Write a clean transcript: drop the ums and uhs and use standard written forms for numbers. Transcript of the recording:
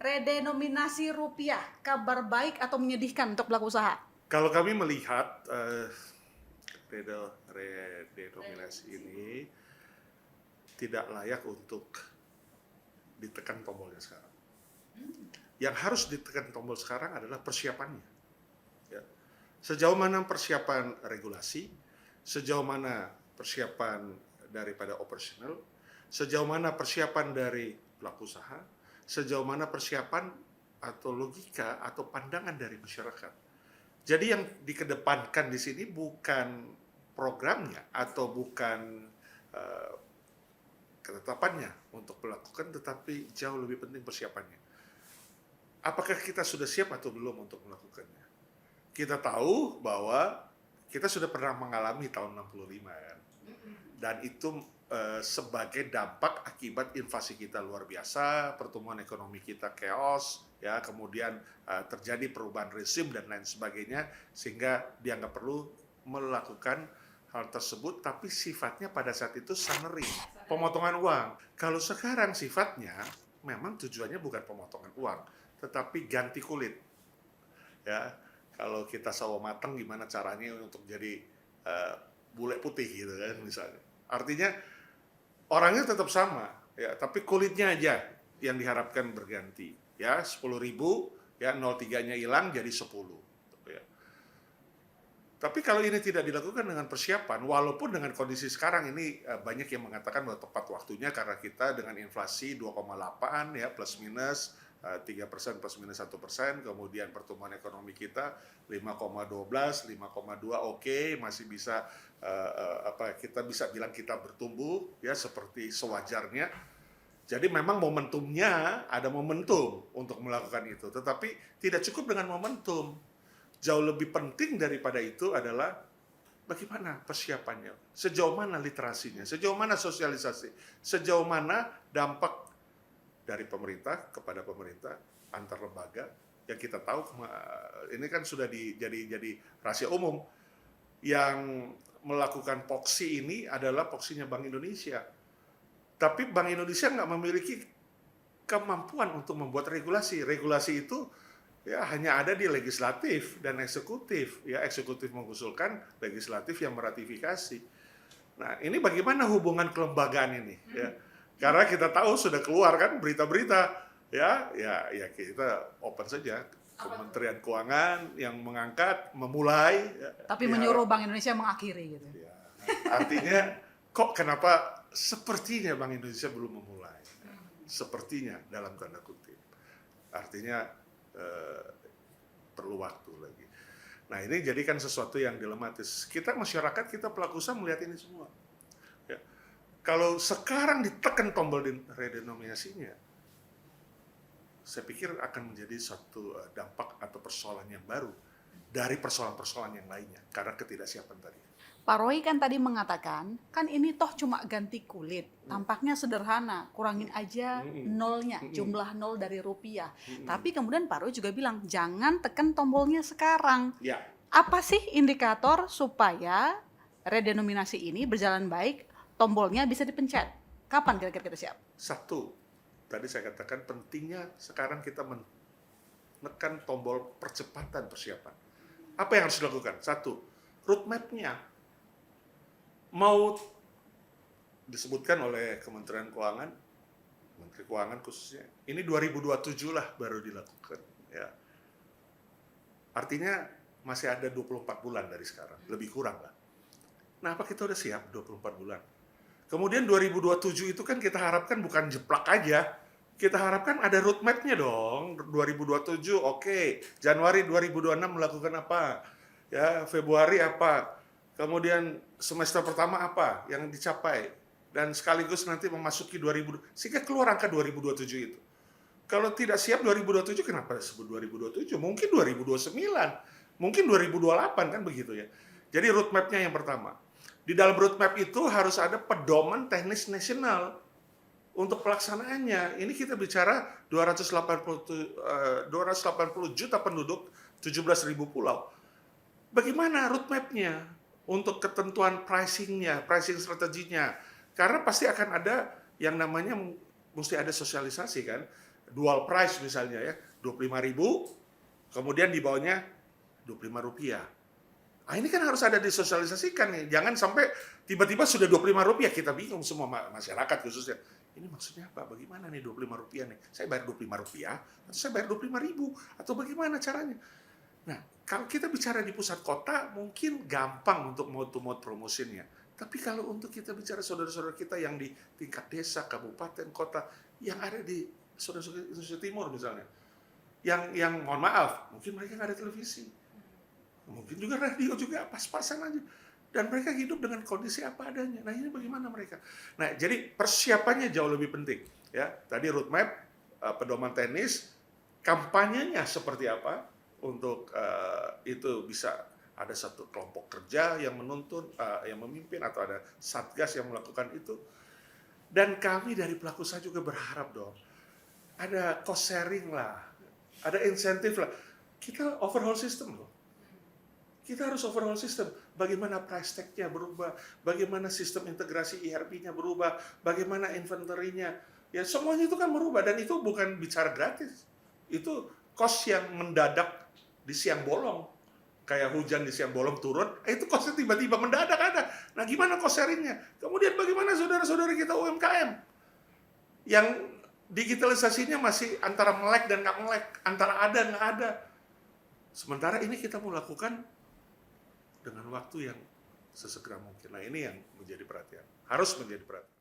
redenominasi rupiah, kabar baik atau menyedihkan untuk pelaku usaha? Kalau kami melihat redenominasi ini tidak layak untuk ditekan tombolnya sekarang. Yang harus ditekan tombol sekarang adalah persiapannya. Ya. Sejauh mana persiapan regulasi, sejauh mana persiapan daripada operasional, sejauh mana persiapan dari pelaku usaha, sejauh mana persiapan atau logika atau pandangan dari masyarakat. Jadi yang dikedepankan di sini bukan programnya atau bukan ketetapannya untuk melakukan, tetapi jauh lebih penting persiapannya. Apakah kita sudah siap atau belum untuk melakukannya? Kita tahu bahwa kita sudah pernah mengalami tahun 65 kan, dan itu sebagai dampak akibat invasi kita luar biasa, pertumbuhan ekonomi kita chaos, ya, kemudian terjadi perubahan rezim dan lain sebagainya, sehingga dianggap perlu melakukan hal tersebut, tapi sifatnya pada saat itu summary, pemotongan uang. Kalau sekarang sifatnya memang tujuannya bukan pemotongan uang, tetapi ganti kulit. Ya, kalau kita sawo matang gimana caranya untuk jadi bule putih gitu kan misalnya. Artinya orangnya tetap sama, ya, tapi kulitnya aja yang diharapkan berganti. Ya, 10.000, ya 03-nya hilang jadi 10. Ya. Tapi kalau ini tidak dilakukan dengan persiapan, walaupun dengan kondisi sekarang ini banyak yang mengatakan bahwa tepat waktunya karena kita dengan inflasi 2,8 ya plus minus 3% plus minus 1%, kemudian pertumbuhan ekonomi kita 5,12, 5,2 oke, masih bisa kita bisa bilang kita bertumbuh ya seperti sewajarnya. Jadi memang momentumnya ada momentum untuk melakukan itu, tetapi tidak cukup dengan momentum. Jauh lebih penting daripada itu adalah bagaimana persiapannya, sejauh mana literasinya, sejauh mana sosialisasi, sejauh mana dampak dari pemerintah kepada pemerintah antar lembaga. Yang kita tahu ini kan sudah jadi rahasia umum, yang melakukan poksi ini adalah poksinya Bank Indonesia. Tapi Bank Indonesia nggak memiliki kemampuan untuk membuat regulasi. Regulasi itu ya hanya ada di legislatif dan eksekutif. Ya, eksekutif mengusulkan, legislatif yang meratifikasi. Nah, ini bagaimana hubungan kelembagaan ini? Ya, karena kita tahu sudah keluar kan berita-berita, ya kita open saja. Kementerian Keuangan yang mengangkat, memulai. Ya, tapi menyuruh Bank Indonesia mengakhiri gitu. Ya, artinya kok kenapa sepertinya Bank Indonesia belum memulai? Sepertinya dalam tanda kutip. Artinya perlu waktu lagi. Nah, ini jadikan sesuatu yang dilematis. Kita masyarakat, kita pelaku usaha melihat ini semua. Ya. Kalau sekarang ditekan tombol redenominasinya, saya pikir akan menjadi suatu dampak atau persoalan yang baru dari persoalan-persoalan yang lainnya karena ketidaksiapan tadi. Pak Roy kan tadi mengatakan, kan ini toh cuma ganti kulit, tampaknya sederhana, kurangin aja nolnya, jumlah nol dari rupiah. Tapi kemudian Pak Roy juga bilang, jangan tekan tombolnya sekarang. Ya. Apa sih indikator supaya redenominasi ini berjalan baik, tombolnya bisa dipencet? Kapan kira-kira kita siap? Satu, tadi saya katakan pentingnya sekarang kita menekan tombol percepatan persiapan. Apa yang harus dilakukan? Satu, roadmap-nya mau disebutkan oleh Kementerian Keuangan, Menteri Keuangan khususnya, ini 2027 lah baru dilakukan. Ya. Artinya masih ada 24 bulan dari sekarang, lebih kurang lah. Nah, apa kita udah siap 24 bulan? Kemudian 2027 itu kan kita harapkan bukan jeplak aja, kita harapkan ada roadmap-nya dong. 2027 oke, Januari 2026 melakukan apa? Ya, Februari apa? Kemudian semester pertama apa yang dicapai, dan sekaligus nanti memasuki 2000 sehingga keluar angka 2027 itu. Kalau tidak siap 2027 kenapa disebut 2027? Mungkin 2029, mungkin 2028 kan begitu ya. Jadi roadmap-nya yang pertama. Di dalam roadmap itu harus ada pedoman teknis nasional untuk pelaksanaannya. Ini kita bicara 280 juta penduduk, 17.000 pulau. Bagaimana roadmap-nya? Untuk ketentuan pricing-nya, pricing strateginya. Karena pasti akan ada yang namanya mesti ada sosialisasi kan. dual price misalnya ya, 25.000, kemudian di bawahnya Rp25. Nah, ini kan harus ada disosialisasikan nih. Jangan sampai tiba-tiba sudah Rp25, kita bingung semua masyarakat khususnya. Ini maksudnya apa? Bagaimana nih Rp25 nih? Saya bayar Rp25 atau saya bayar 25.000 atau bagaimana caranya? Nah, kalau kita bicara di pusat kota mungkin gampang untuk mode-to-mode promosinya. Tapi kalau untuk kita bicara saudara-saudara kita yang di tingkat desa, kabupaten, kota, yang ada di saudara-saudara Indonesia Timur misalnya, yang mohon maaf, mungkin mereka nggak ada televisi, mungkin juga radio juga pas-pasan aja, dan mereka hidup dengan kondisi apa adanya. Nah ini bagaimana mereka? Nah jadi persiapannya jauh lebih penting. Ya tadi roadmap, pedoman teknis, kampanyenya seperti apa untuk itu bisa. Ada satu kelompok kerja yang menuntun, yang memimpin, atau ada satgas yang melakukan itu. Dan kami dari pelaku usaha juga berharap dong, ada cost sharing lah, ada insentif lah. Kita overhaul sistem loh. Kita harus overhaul sistem. Bagaimana price tag-nya berubah, bagaimana sistem integrasi ERP-nya berubah, bagaimana inventory-nya. Ya semuanya itu kan berubah, dan itu bukan bicara gratis. Itu cost yang mendadak di siang bolong. Kayak hujan di siang bolong turun, itu costnya tiba-tiba mendadak ada. Nah gimana cost sharing-nya? Kemudian bagaimana saudara-saudara kita UMKM yang digitalisasinya masih antara melek dan nggak melek, antara ada nggak ada. Sementara ini kita mau lakukan dengan waktu yang sesegera mungkin. Nah ini yang menjadi perhatian, harus menjadi perhatian.